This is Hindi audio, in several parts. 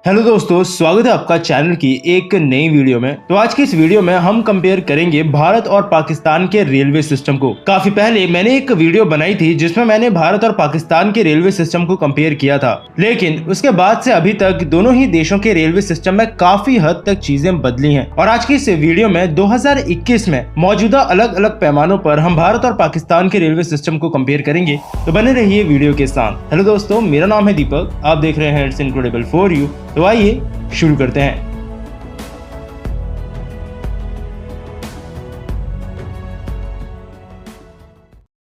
हेलो दोस्तों, स्वागत है आपका चैनल की एक नई वीडियो में। तो आज की इस वीडियो में हम कंपेयर करेंगे भारत और पाकिस्तान के रेलवे सिस्टम को। काफी पहले मैंने एक वीडियो बनाई थी जिसमें मैंने भारत और पाकिस्तान के रेलवे सिस्टम को कंपेयर किया था, लेकिन उसके बाद से अभी तक दोनों ही देशों के रेलवे सिस्टम में काफी हद तक चीजें बदली हैं। और आज की इस वीडियो में 2021 में मौजूदा अलग अलग पैमानों पर हम भारत और पाकिस्तान के रेलवे सिस्टम को कंपेयर करेंगे। तो बने रहिए वीडियो के साथ। हेलो दोस्तों, मेरा नाम है दीपक, आप देख रहे हैं इट्स इनक्रेडिबल फॉर यू। तो आइए शुरू करते हैं।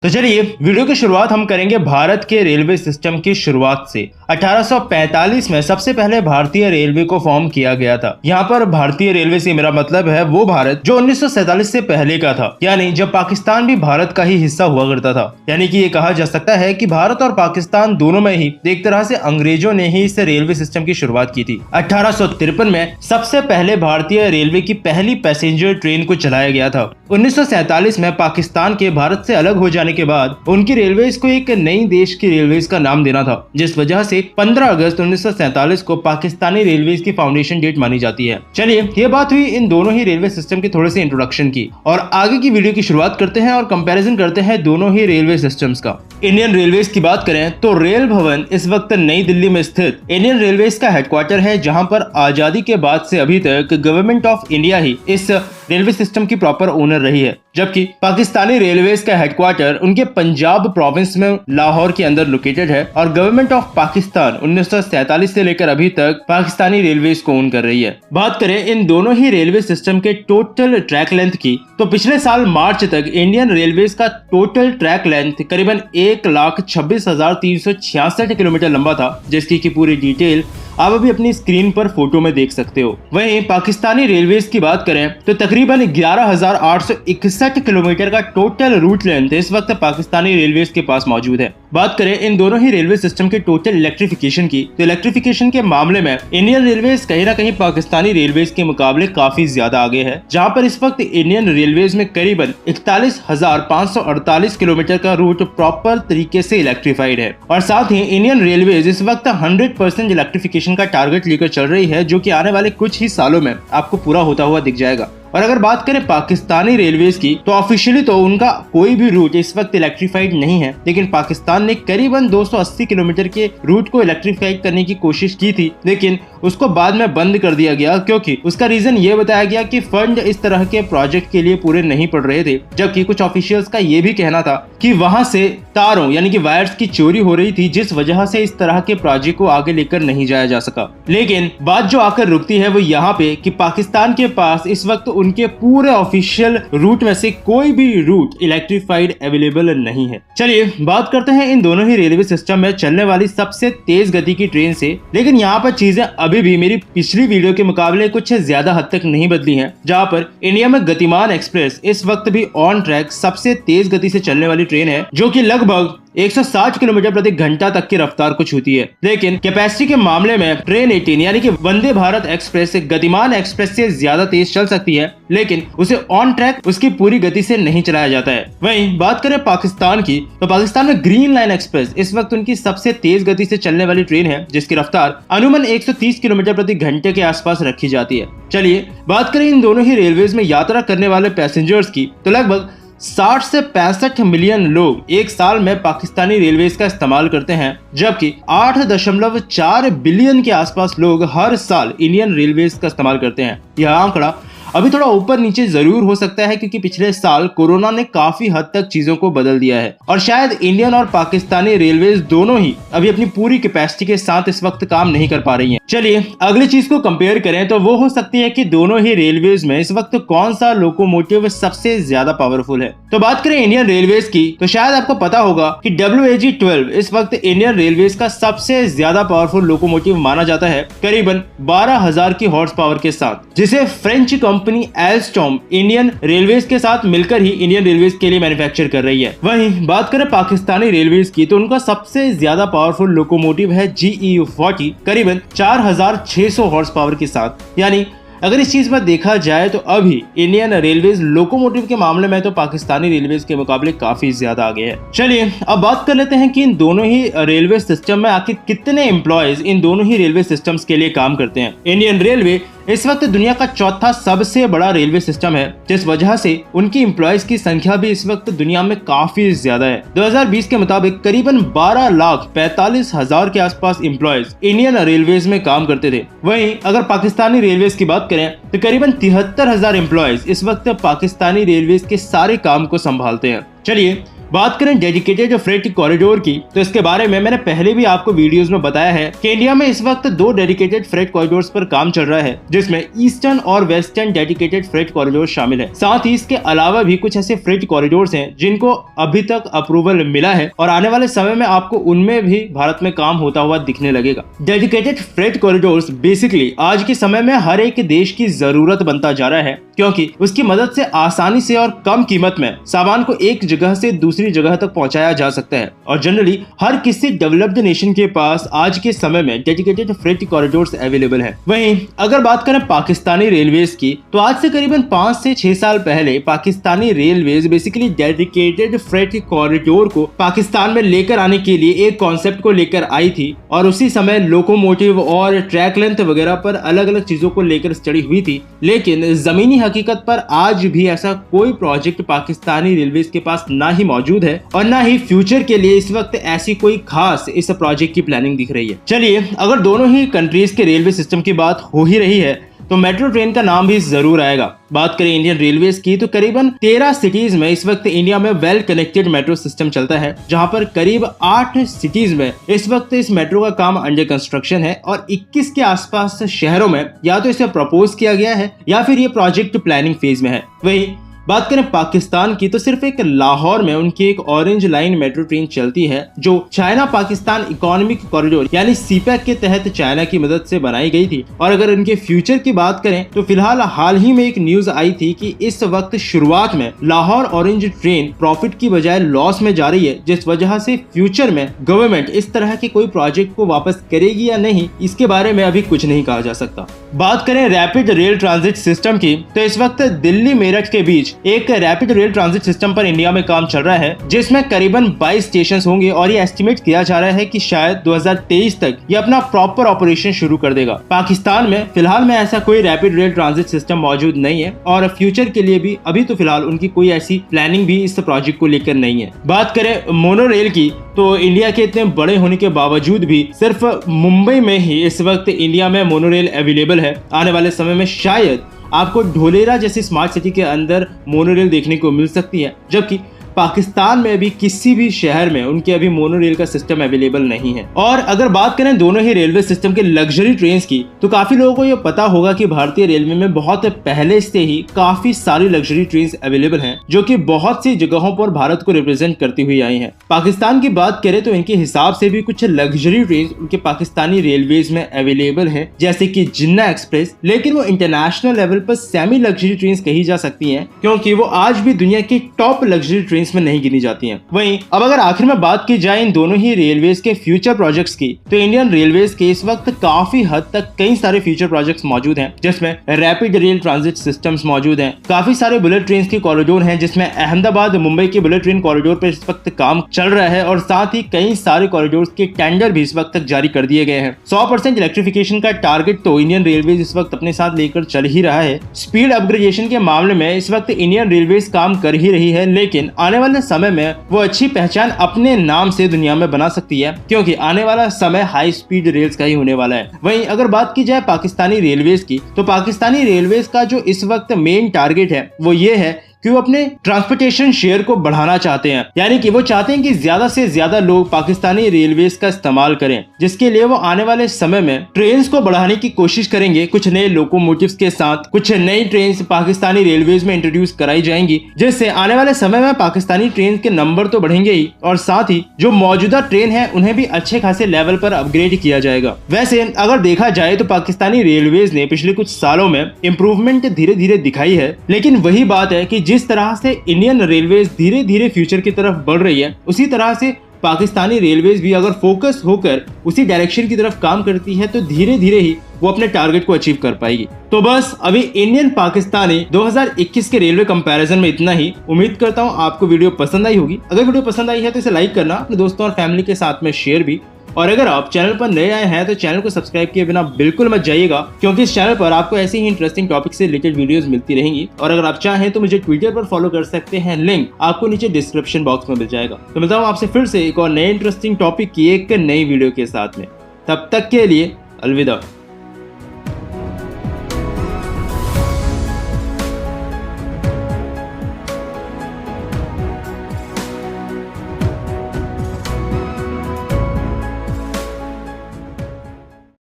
तो चलिए, वीडियो की शुरुआत हम करेंगे भारत के रेलवे सिस्टम की शुरुआत से। 1845 में सबसे पहले भारतीय रेलवे को फॉर्म किया गया था। यहाँ पर भारतीय रेलवे से मेरा मतलब है वो भारत जो 1947 से पहले का था, यानी जब पाकिस्तान भी भारत का ही हिस्सा हुआ करता था। यानी कि ये कहा जा सकता है कि भारत और पाकिस्तान दोनों में ही एक तरह से अंग्रेजों ने ही इस रेलवे सिस्टम की शुरुआत की थी। 1853 में सबसे पहले भारतीय रेलवे की पहली पैसेंजर ट्रेन को चलाया गया था। 1947 में पाकिस्तान के भारत से अलग हो जाने के बाद उनकी रेलवेज को एक नई देश की रेलवेज का नाम देना था, जिस वजह से 15 अगस्त 1947 को पाकिस्तानी रेलवेज की फाउंडेशन डेट मानी जाती है। चलिए, ये बात हुई इन दोनों ही रेलवे सिस्टम की थोड़ी सी इंट्रोडक्शन की, और आगे की वीडियो की शुरुआत करते हैं और कंपैरिजन करते हैं दोनों ही रेलवे सिस्टम्स का। इंडियन रेलवेज की बात करें तो रेल भवन इस वक्त नई दिल्ली में स्थित इंडियन रेलवेज का हेडक्वार्टर है, जहां पर आजादी के बाद से अभी तक गवर्नमेंट ऑफ इंडिया ही इस रेलवे सिस्टम की प्रॉपर ओनर रही है, जबकि पाकिस्तानी रेलवेज का हेडक्वार्टर उनके पंजाब प्रोविंस में लाहौर के अंदर लोकेटेड है, और गवर्नमेंट ऑफ पाकिस्तान 1947 से लेकर अभी तक पाकिस्तानी रेलवेज को ओन कर रही है। बात करें इन दोनों ही रेलवे सिस्टम के टोटल ट्रैक लेंथ की, तो पिछले साल मार्च तक इंडियन रेलवेज का टोटल ट्रैक लेंथ करीबन 1,26,366 किलोमीटर लंबा था, जिसकी की पूरी डिटेल आप अभी अपनी स्क्रीन पर फोटो में देख सकते हो। वहीं पाकिस्तानी रेलवेज की बात करें तो तकरीबन 11,861 किलोमीटर का टोटल रूट लेंथ इस वक्त पाकिस्तानी रेलवेज के पास मौजूद है। बात करें इन दोनों ही रेलवे सिस्टम के टोटल इलेक्ट्रिफिकेशन की, तो इलेक्ट्रिफिकेशन के मामले में इंडियन रेलवेज कहीं ना कहीं पाकिस्तानी रेलवेज के मुकाबले काफी ज्यादा आगे है, जहां पर इस वक्त इंडियन रेलवेज में करीबन 41,548 किलोमीटर का रूट प्रॉपर तरीके से इलेक्ट्रीफाइड है। और साथ ही इंडियन रेलवेज इस वक्त 100% इलेक्ट्रिफिकेशन का टारगेट लेकर चल रही है, जो कि आने वाले कुछ ही सालों में आपको पूरा होता हुआ दिख जाएगा। और अगर बात करें पाकिस्तानी रेलवेज की, तो ऑफिशियली तो उनका कोई भी रूट इस वक्त इलेक्ट्रीफाइड नहीं है, लेकिन पाकिस्तान ने करीबन 280 किलोमीटर के रूट को इलेक्ट्रीफाइड करने की कोशिश की थी, लेकिन उसको बाद में बंद कर दिया गया, क्योंकि उसका रीजन ये बताया गया कि फंड इस तरह के प्रोजेक्ट के लिए पूरे नहीं पड़ रहे थे। जबकि कुछ ऑफिशियल्स का ये भी कहना था कि वहां से तारों यानी कि वायर्स की चोरी हो रही थी, जिस वजह से इस तरह के प्रोजेक्ट को आगे लेकर नहीं जाया जा सका। लेकिन बात जो आकर रुकती है वो यहाँ पे कि पाकिस्तान के पास इस वक्त उनके पूरे ऑफिशियल रूट में से कोई भी रूट इलेक्ट्रीफाइड अवेलेबल नहीं है। चलिए, बात करते हैं इन दोनों ही रेलवे सिस्टम में चलने वाली सबसे तेज गति की ट्रेन से। लेकिन यहाँ पर चीजें अभी भी मेरी पिछली वीडियो के मुकाबले कुछ ज्यादा हद तक नहीं बदली हैं, जहाँ पर इंडिया में गतिमान एक्सप्रेस इस वक्त भी ऑन ट्रैक सबसे तेज गति से चलने वाली ट्रेन है, जो कि लगभग 160 किलोमीटर प्रति घंटा तक की रफ्तार को छूती है। लेकिन कैपेसिटी के मामले में ट्रेन 18 यानी कि वंदे भारत एक्सप्रेस गतिमान एक्सप्रेस से ज्यादा तेज चल सकती है, लेकिन उसे ऑन ट्रैक उसकी पूरी गति से नहीं चलाया जाता है। वहीं बात करें पाकिस्तान की, तो पाकिस्तान में ग्रीन लाइन एक्सप्रेस इस वक्त उनकी सबसे तेज गति से चलने वाली ट्रेन है, जिसकी रफ्तार अनुमान 130 किलोमीटर प्रति घंटे के आसपास रखी जाती है। चलिए, बात करें इन दोनों ही रेलवेज में यात्रा करने वाले पैसेंजर्स की, तो लगभग 60 से 65 मिलियन लोग एक साल में पाकिस्तानी रेलवेज का इस्तेमाल करते हैं, जबकि 8.4 बिलियन के आसपास लोग हर साल इंडियन रेलवेज का इस्तेमाल करते हैं। यह आंकड़ा अभी थोड़ा ऊपर नीचे जरूर हो सकता है, क्योंकि पिछले साल कोरोना ने काफी हद तक चीजों को बदल दिया है, और शायद इंडियन और पाकिस्तानी रेलवेज दोनों ही अभी अपनी पूरी कैपेसिटी के साथ इस वक्त काम नहीं कर पा रही हैं। चलिए, अगली चीज को कंपेयर करें तो वो हो सकती है कि दोनों ही रेलवेज में इस वक्त कौन सा लोकोमोटिव सबसे ज्यादा पावरफुल है। तो बात करें इंडियन रेलवेज की, तो शायद आपको पता होगा कि WAG-12 इस वक्त इंडियन रेलवेज का सबसे ज्यादा पावरफुल लोकोमोटिव माना जाता है, करीबन 12,000 की हॉर्स पावर के साथ, जिसे French company Alstom Indian railways के साथ मिलकर ही इंडियन रेलवेज के लिए मैन्युफैक्चर कर रही है। वहीं बात करें पाकिस्तानी रेलवेज की, तो उनका सबसे ज्यादा पावरफुल लोकोमोटिव है GEU-40 करीबन 4,600 हॉर्स पावर के साथ, यानी अगर इस चीज में देखा जाए तो अभी इंडियन रेलवेज लोकोमोटिव के मामले में तो पाकिस्तानी रेलवेज के मुकाबले काफी ज्यादा आगे है। चलिए अब बात कर लेते हैं कि इन दोनों ही रेलवे सिस्टम में आखिर कितने एम्प्लॉयज इन दोनों ही रेलवे सिस्टम्स के लिए काम करते हैं। इंडियन रेलवे इस वक्त दुनिया का चौथा सबसे बड़ा रेलवे सिस्टम है, जिस वजह से उनकी एम्प्लॉयज की संख्या भी इस वक्त दुनिया में काफी ज्यादा है। 2020 के मुताबिक करीबन 12,45,000 के आसपास एम्प्लॉयज इंडियन रेलवेज में काम करते थे। वहीं अगर पाकिस्तानी रेलवेज की बात करें तो करीबन 73,000 एम्प्लॉयज इस वक्त पाकिस्तानी रेलवेज के सारे काम को संभालते हैं। चलिए बात करें डेडिकेटेड फ्रेट कॉरिडोर की, तो इसके बारे में मैंने पहले भी आपको वीडियोस में बताया है कि इंडिया में इस वक्त 2 डेडिकेटेड फ्रेट कॉरिडोर्स पर काम चल रहा है, जिसमें ईस्टर्न और वेस्टर्न डेडिकेटेड फ्रेट कॉरिडोर शामिल है। साथ ही इसके अलावा भी कुछ ऐसे फ्रेट कॉरिडोर्स हैं जिनको अभी तक अप्रूवल मिला है और आने वाले समय में आपको उनमें भी भारत में काम होता हुआ दिखने लगेगा। डेडिकेटेड फ्रेट कॉरिडोर्स बेसिकली आज के समय में हर एक देश की जरूरत बनता जा रहा है, क्योंकि उसकी मदद से आसानी से और कम कीमत में सामान को एक जगह से दूसरी जगह तक पहुंचाया जा सकता है। और जनरली हर किसी डेवलप्ड नेशन के पास आज के समय में डेडिकेटेड फ्रेट कॉरिडोर्स अवेलेबल हैं। वहीं अगर बात करें पाकिस्तानी रेलवेज की, तो आज से करीबन 5 से 6 साल पहले Pakistani railways basically dedicated freight corridor को पाकिस्तान में लेकर आने के लिए एक कॉन्सेप्ट को लेकर आई थी और उसी समय लोकोमोटिव और ट्रैक लेंथ वगैरह पर अलग अलग चीजों को लेकर स्टडी हुई थी। लेकिन जमीनी हकीकत पर आज भी ऐसा कोई प्रोजेक्ट पाकिस्तानी रेलवेज के पास ना ही मौजूद है और ना ही फ्यूचर के लिए इस वक्त ऐसी कोई खास इस प्रोजेक्ट की प्लानिंग दिख रही है। चलिए अगर दोनों ही कंट्रीज के रेलवे सिस्टम की बात हो ही रही है तो मेट्रो ट्रेन का नाम भी जरूर आएगा। बात करें इंडियन रेलवेज की तो करीबन 13 सिटीज में इस वक्त इंडिया में वेल कनेक्टेड मेट्रो सिस्टम चलता है, जहां पर करीब 8 सिटीज में इस वक्त इस मेट्रो का काम अंडर कंस्ट्रक्शन है और 21 के आसपास शहरों में या तो इसे प्रपोज किया गया है या फिर ये प्रोजेक्ट प्लानिंग फेज में है। वहीं बात करें पाकिस्तान की तो सिर्फ एक लाहौर में उनकी एक ऑरेंज लाइन मेट्रो ट्रेन चलती है, जो चाइना पाकिस्तान इकोनॉमिक कॉरिडोर यानी सीपैक के तहत चाइना की मदद से बनाई गई थी। और अगर इनके फ्यूचर की बात करें तो फिलहाल हाल ही में एक न्यूज आई थी कि इस वक्त शुरुआत में लाहौर ऑरेंज ट्रेन प्रॉफिट की बजाय लॉस में जा रही है, जिस वजह से फ्यूचर में गवर्नमेंट इस तरह के कोई प्रोजेक्ट को वापस करेगी या नहीं, इसके बारे में अभी कुछ नहीं कहा जा सकता। बात करें रैपिड रेल ट्रांजिट सिस्टम की तो इस वक्त दिल्ली मेरठ के बीच एक रैपिड रेल ट्रांजिट सिस्टम पर इंडिया में काम चल रहा है, जिसमें करीबन 22 स्टेशन होंगे और ये एस्टिमेट किया जा रहा है कि शायद 2023 तक ये अपना प्रॉपर ऑपरेशन शुरू कर देगा। पाकिस्तान में फिलहाल में ऐसा कोई रैपिड रेल ट्रांजिट सिस्टम मौजूद नहीं है और फ्यूचर के लिए भी अभी तो फिलहाल उनकी कोई ऐसी प्लानिंग भी इस प्रोजेक्ट को लेकर नहीं है। बात करें मोनो रेल की तो इंडिया के इतने बड़े होने के बावजूद भी सिर्फ मुंबई में ही इस वक्त इंडिया में मोनो रेल अवेलेबल है। आने वाले समय में शायद आपको ढोलेरा जैसी स्मार्ट सिटी के अंदर मोनोरेल देखने को मिल सकती है, जबकि पाकिस्तान में भी किसी भी शहर में उनके अभी मोनोरेल का सिस्टम अवेलेबल नहीं है। और अगर बात करें दोनों ही रेलवे सिस्टम के लग्जरी ट्रेन्स की तो काफी लोगों को ये पता होगा कि भारतीय रेलवे में बहुत पहले से ही काफी सारी लग्जरी ट्रेन्स अवेलेबल हैं, जो कि बहुत सी जगहों पर भारत को रिप्रेजेंट करती हुई आई हैं। पाकिस्तान की बात करें तो इनके हिसाब से भी कुछ लग्जरी ट्रेन उनके पाकिस्तानी रेलवेज में अवेलेबल है, जैसे की जिन्ना एक्सप्रेस, लेकिन वो इंटरनेशनल लेवल पर सेमी लग्जरी ट्रेन कही जा सकती है, क्योंकि वो आज भी दुनिया की टॉप लग्जरी ट्रेन में नहीं गिनी जाती हैं। वहीं अब अगर आखिर में बात की जाए इन दोनों ही रेलवेज के फ्यूचर प्रोजेक्ट्स की तो इंडियन रेलवेज के इस वक्त काफी हद तक कई सारे फ्यूचर प्रोजेक्ट्स मौजूद हैं, जिसमें रैपिड रेल ट्रांजिट सिस्टम्स मौजूद हैं, काफी सारे बुलेट ट्रेन के कॉरिडोर हैं, जिसमें अहमदाबाद मुंबई के बुलेट ट्रेन कॉरिडोर पर इस वक्त काम चल रहा है और साथ ही कई सारे कॉरिडोर के टेंडर भी इस वक्त तक जारी कर दिए गए हैं। 100% इलेक्ट्रिफिकेशन का टारगेट तो इंडियन रेलवेज इस वक्त अपने साथ लेकर चल ही रहा है। स्पीड अपग्रेडेशन के मामले में इस वक्त इंडियन रेलवेज काम कर ही रही है, लेकिन आने वाले समय में वो अच्छी पहचान अपने नाम से दुनिया में बना सकती है, क्योंकि आने वाला समय हाई स्पीड रेल्स का ही होने वाला है। वहीं अगर बात की जाए पाकिस्तानी रेलवेज की तो पाकिस्तानी रेलवेज का जो इस वक्त मेन टारगेट है वो ये है कि वो अपने ट्रांसपोर्टेशन शेयर को बढ़ाना चाहते हैं, यानी कि वो चाहते हैं कि ज्यादा से ज्यादा लोग पाकिस्तानी रेलवेज का इस्तेमाल करें, जिसके लिए वो आने वाले समय में ट्रेन्स को बढ़ाने की कोशिश करेंगे। कुछ नए लोकोमोटिव्स के साथ कुछ नई ट्रेन्स पाकिस्तानी रेलवेज में इंट्रोड्यूस कराई जाएंगी, जिससे आने वाले समय में पाकिस्तानी ट्रेन के नंबर तो बढ़ेंगे ही और साथ ही जो मौजूदा ट्रेन है उन्हें भी अच्छे खासे लेवल पर अपग्रेड किया जाएगा। वैसे अगर देखा जाए तो पाकिस्तानी रेलवेज ने पिछले कुछ सालों में इम्प्रूवमेंट धीरे धीरे दिखाई है, लेकिन वही बात है कि जिस तरह से इंडियन रेलवेज धीरे धीरे फ्यूचर की तरफ बढ़ रही है, उसी तरह से पाकिस्तानी रेलवेज भी अगर फोकस होकर उसी डायरेक्शन की तरफ काम करती है तो धीरे धीरे ही वो अपने टारगेट को अचीव कर पाएगी। तो बस अभी इंडियन पाकिस्तानी 2021 के रेलवे कंपैरिजन में इतना ही। उम्मीद करता हूँ आपको वीडियो पसंद आई होगी। अगर वीडियो पसंद आई है तो इसे लाइक करना, अपने दोस्तों और फैमिली के साथ में शेयर भी। और अगर आप चैनल पर नए आए हैं तो चैनल को सब्सक्राइब किए बिना बिल्कुल मत जाइएगा, क्योंकि इस चैनल पर आपको ऐसी ही इंटरेस्टिंग टॉपिक से रिलेटेड वीडियोस मिलती रहेंगी। और अगर आप चाहें तो मुझे ट्विटर पर फॉलो कर सकते हैं, लिंक आपको नीचे डिस्क्रिप्शन बॉक्स में मिल जाएगा। तो मिलता हूँ आपसे फिर से एक और नए इंटरेस्टिंग टॉपिक की एक नई वीडियो के साथ में। तब तक के लिए अलविदा।